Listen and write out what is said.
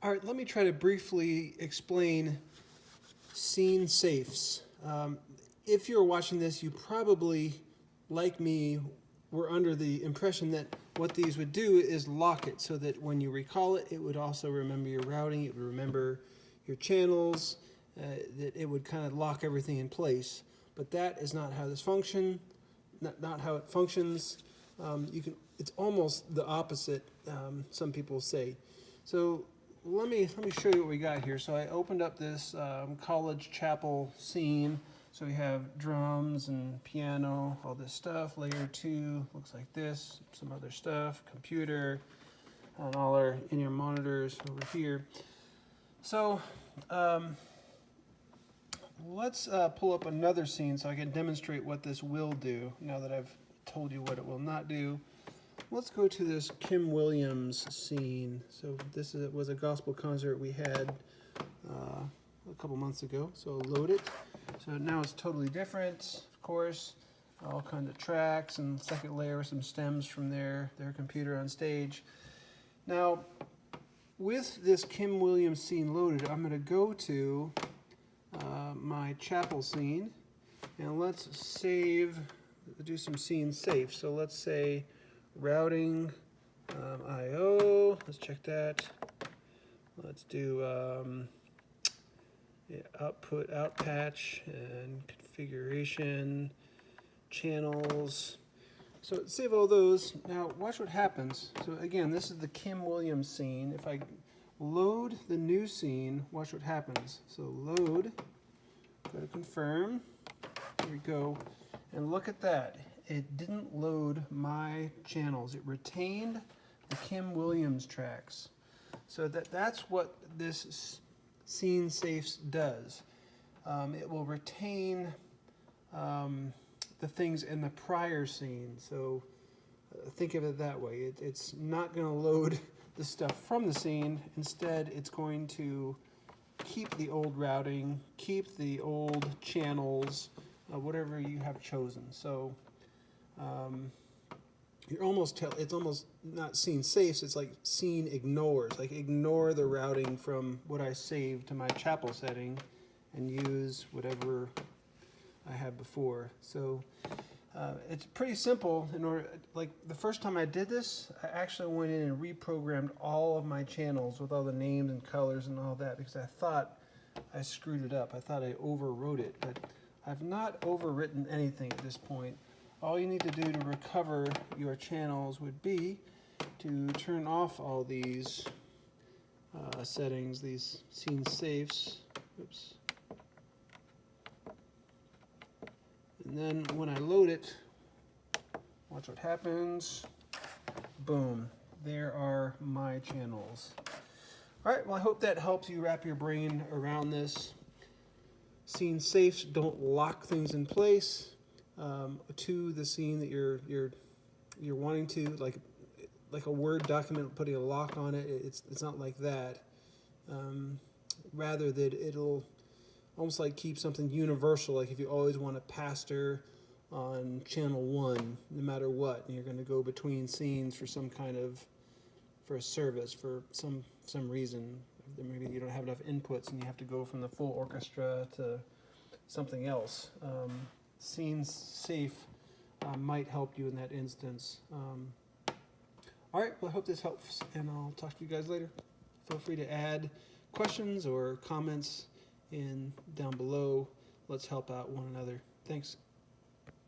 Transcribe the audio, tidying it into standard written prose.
All right, let me try to briefly explain scene safes. If you're watching this, you probably, like me, were under the impression that what these would do is lock it so that when you recall it, it would also remember your routing, it would remember your channels, that it would kind of lock everything in place. But that is not how this functions. Not how it functions. It's almost the opposite. Some people say. So let me show you what we got here. So I opened up this college chapel scene. So we have drums and piano, all this stuff. Layer 2 looks like this. Some other stuff, computer, and all our in-ear monitors over here. So let's pull up another scene so I can demonstrate what this will do now that I've told you what it will not do. Let's go to this Kim Williams scene. So this was a gospel concert we had a couple months ago. So I'll load it. So now it's totally different, of course. All kinds of tracks, and second layer some stems from their computer on stage. Now, with this Kim Williams scene loaded, I'm going to go to my chapel scene, and let's do some scene safe. So let's say routing IO. Let's check that. Let's do output, outpatch, and configuration, channels. So save all those. Now watch what happens. So again, this is the Kim Williams scene. If I load the new scene, watch what happens. So load, go to confirm, here we go, and look at that. It didn't load my channels. It retained the Kim Williams tracks. So that's what this scene safes does. It will retain the things in the prior scene. So think of it that way. It's not going to load the stuff from the scene. Instead, it's going to keep the old routing, keep the old channels, whatever you have chosen. So it's almost not scene safes, it's like scene ignores. Like ignore the routing from what I saved to my chapel setting and use whatever I had before. So it's pretty simple. Like the first time I did this, I actually went in and reprogrammed all of my channels with all the names and colors and all that because I thought I screwed it up. I thought I overwrote it, but I've not overwritten anything at this point. All you need to do to recover your channels would be to turn off all these settings, these scene safes. Oops. And then when I load it, watch what happens. Boom, there are my channels. All right, well, I hope that helps you wrap your brain around this. Scene safes don't lock things in place to the scene that you're wanting to, like a Word document putting a lock on it. It's not like that. Rather that it'll almost like keep something universal. Like if you always want a pastor on channel 1, no matter what, and you're going to go between scenes for for a service for some reason. Maybe you don't have enough inputs and you have to go from the full orchestra to something else. Scenes safe might help you in that instance. All right, well, I hope this helps, and I'll talk to you guys later. Feel free to add questions or comments down below. Let's help out one another. Thanks.